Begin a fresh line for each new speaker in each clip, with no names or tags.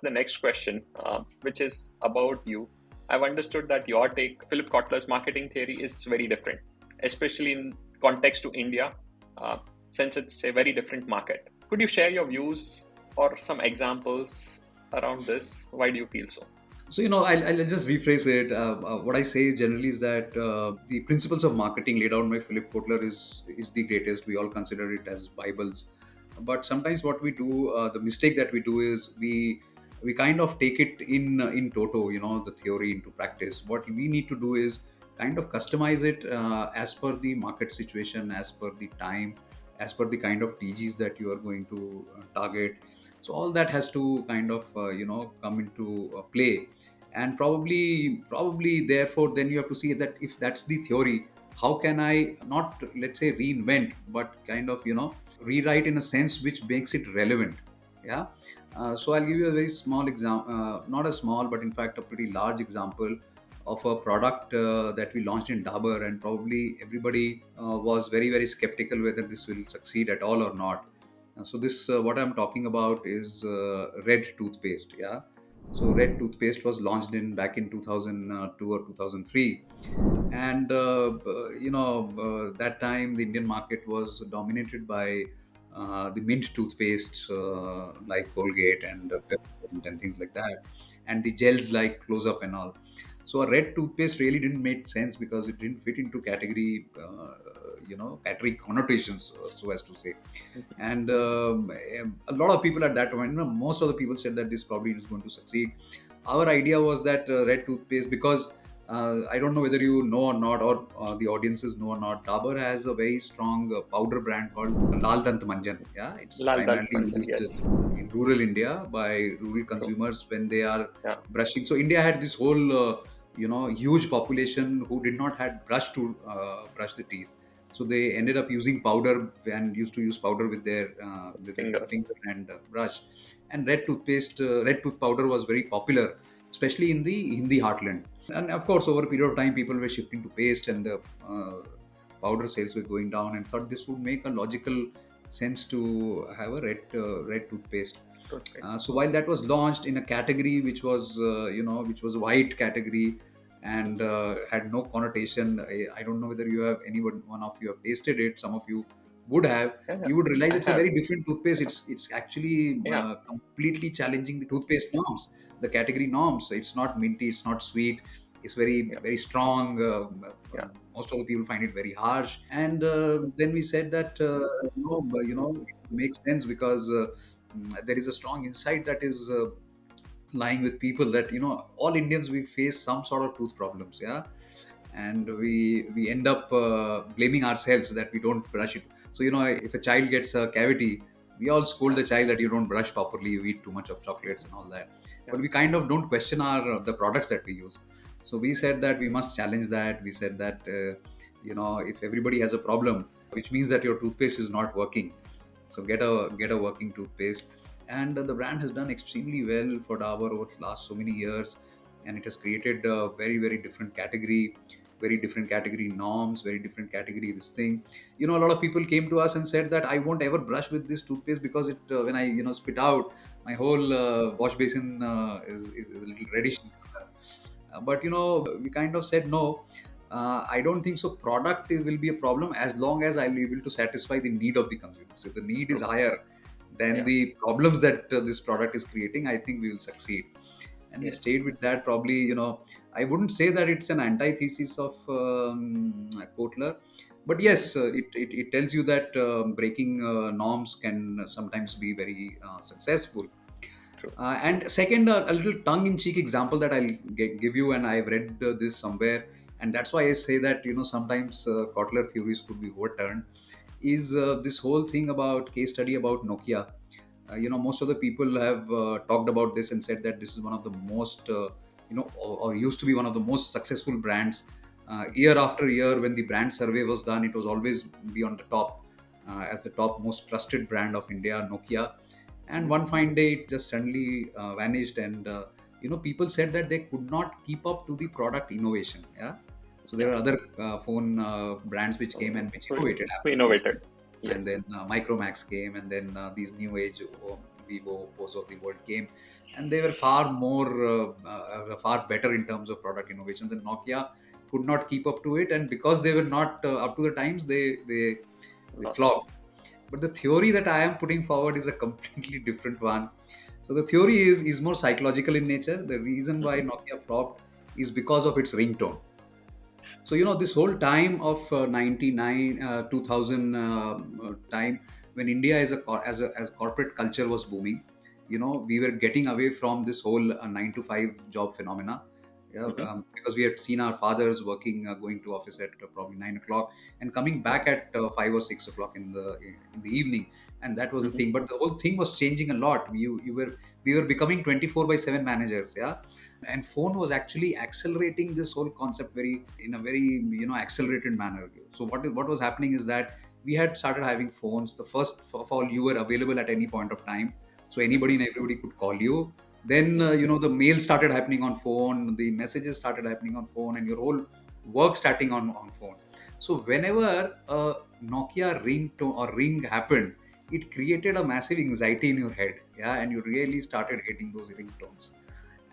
The next question, which is about you. I've understood that your take, Philip Kotler's marketing theory, is very different, especially in context to India, uh, since it's a very different market. Could you share your views or some examples around this? Why do you feel so?
So, I'll just rephrase it. What I say generally is that the principles of marketing laid out by Philip Kotler is the greatest. We all consider it as Bibles. But sometimes what we do, the mistake that we do is we kind of take it in toto, the theory into practice. What we need to do is kind of customize it as per the market situation, as per the time, as per the kind of TGs that you are going to target. So all that has to kind of come into play, and probably therefore then you have to see that if that's the theory, how can I not, let's say, reinvent, but kind of rewrite in a sense which makes it relevant. Yeah. So I'll give you a very small example, not a small but in fact a pretty large example of a product that we launched in Dabur, and probably everybody was very very skeptical whether this will succeed at all or not. So this what I'm talking about is red toothpaste. Yeah. So red toothpaste was launched in back in 2002 or 2003, and that time the Indian market was dominated by the mint toothpaste like Colgate and Pepsodent and things like that, and the gels like Close Up and all. So a red toothpaste really didn't make sense because it didn't fit into category connotations, so as to say. And a lot of people at that point, most of the people said that this probably is going to succeed. Our idea was that red toothpaste, because I don't know whether you know or not, or the audiences know or not, Dabur has a very strong powder brand called Lal Dant Manjan. Yeah, it's
Lal Dant
primarily
Manjan,
used
yes.
in rural India by rural
True.
consumers when they are
Yeah.
brushing. So India had this whole huge population who did not had brush to brush the teeth. So they ended up using powder and used to use powder with their
Fingers.
finger and brush. And red tooth powder was very popular, especially in the Hindi heartland. And of course, over a period of time, people were shifting to paste, and the powder sales were going down. And thought this would make a logical sense to have a red toothpaste.
Toothpaste.
So while that was launched in a category which was a white category and had no connotation, I don't know whether you have anyone one of you have tasted it. Some of you would have.
Yeah, yeah.
You would realize
I
it's a
have.
very different toothpaste. It's actually
Yeah.
completely challenging the toothpaste norms, the category norms. It's not minty. It's not sweet. It's very
Yeah.
very strong.
Yeah.
Most of the people find it very harsh. And then we said that it makes sense because there is a strong insight that is lying with people that all Indians, we face some sort of tooth problems. Yeah. And we end up blaming ourselves that we don't brush it. So if a child gets a cavity, we all scold
Yeah.
the child that you don't brush properly, you eat too much of chocolates and all that.
Yeah.
But we kind of don't question our the products that we use. So we said that we must challenge that. We said that if everybody has a problem, which means that your toothpaste is not working. So get a working toothpaste. And the brand has done extremely well for Dabur over the last so many years, and it has created a very very different category, very different category norms, very different category this thing. A lot of people came to us and said that I won't ever brush with this toothpaste because it when I spit out, my whole wash basin is a little reddish in color. But we kind of said no. I don't think so. Product will be a problem as long as I'll be able to satisfy the need of the consumer. So if the need is
True.
higher than
Yeah.
the problems that this product is creating, I think we will succeed. And we
Yes.
stayed with that. Probably, I wouldn't say that it's an antithesis of Kotler, but yes, it tells you that breaking norms can sometimes be very successful.
True.
And second, a little tongue-in-cheek example that I'll give you, and I've read this somewhere, and that's why I say that sometimes Kotler theories could be overturned. Is this whole thing about case study about Nokia? Most of the people have talked about this and said that this is one of the most, or used to be one of the most successful brands. Year after year, when the brand survey was done, it was always be on the top as the top most trusted brand of India, Nokia. And one fine day it just suddenly vanished, and people said that they could not keep up to the product innovation. Yeah. So there
Yeah.
are other phone brands which came and which innovated.
We
Apple came,
innovated.
and
Yes.
then Micromax came, and then these new age Vivo, Oppo's of the world came, and they were far more, far better in terms of product innovations. And Nokia could not keep up to it, and because they were not up to the times, they
Lost.
flopped. But the theory that I am putting forward is a completely different one. So the theory is more psychological in nature. The reason why
Hmm.
Nokia flopped is because of its ringtone. So this whole time of 99, 2000 time, when India as corporate culture was booming, we were getting away from this whole 9 to 5 job phenomena. Yeah,
Hmm.
because we had seen our fathers working, going to office at probably 9 o'clock and coming back at 5 or 6 o'clock in the evening, and that was the
Hmm.
thing. But the whole thing was changing a lot. We were becoming 24/7 managers. Yeah, and phone was actually accelerating this whole concept very accelerated manner. So what was happening is that we had started having phones. The first of all, you were available at any point of time, so anybody and everybody could call you. Then the mail started happening on phone, the messages started happening on phone, and your whole work starting on phone. So whenever a Nokia ring happened, it created a massive anxiety in your head. Yeah, and you really started hating those ringtones.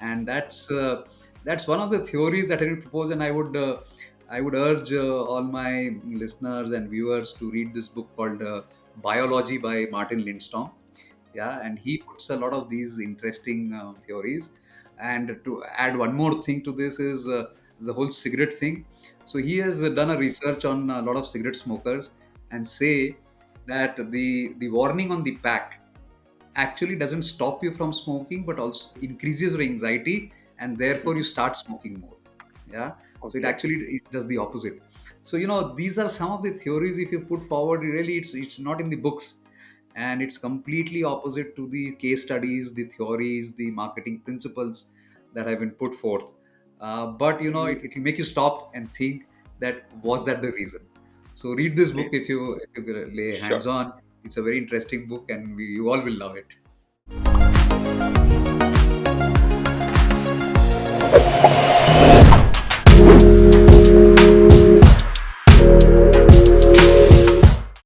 And that's one of the theories that I will propose. And I would urge all my listeners and viewers to read this book called Biology by Martin Lindstrom. Yeah, and he puts a lot of these interesting theories. And to add one more thing to this is the whole cigarette thing. So he has done a research on a lot of cigarette smokers and say that the warning on the pack actually doesn't stop you from smoking, but also increases your anxiety, and therefore you
Hmm.
start smoking more. Yeah, so
Okay.
it does the opposite. So these are some of the theories. If you put forward, really it's not in the books, and it's completely opposite to the case studies, the theories, the marketing principles that have been put forth. But it will make you stop and think, that was that the reason? So read this book
Great.
if you lay hands
Sure.
on. It's a very interesting book, and you all will love it.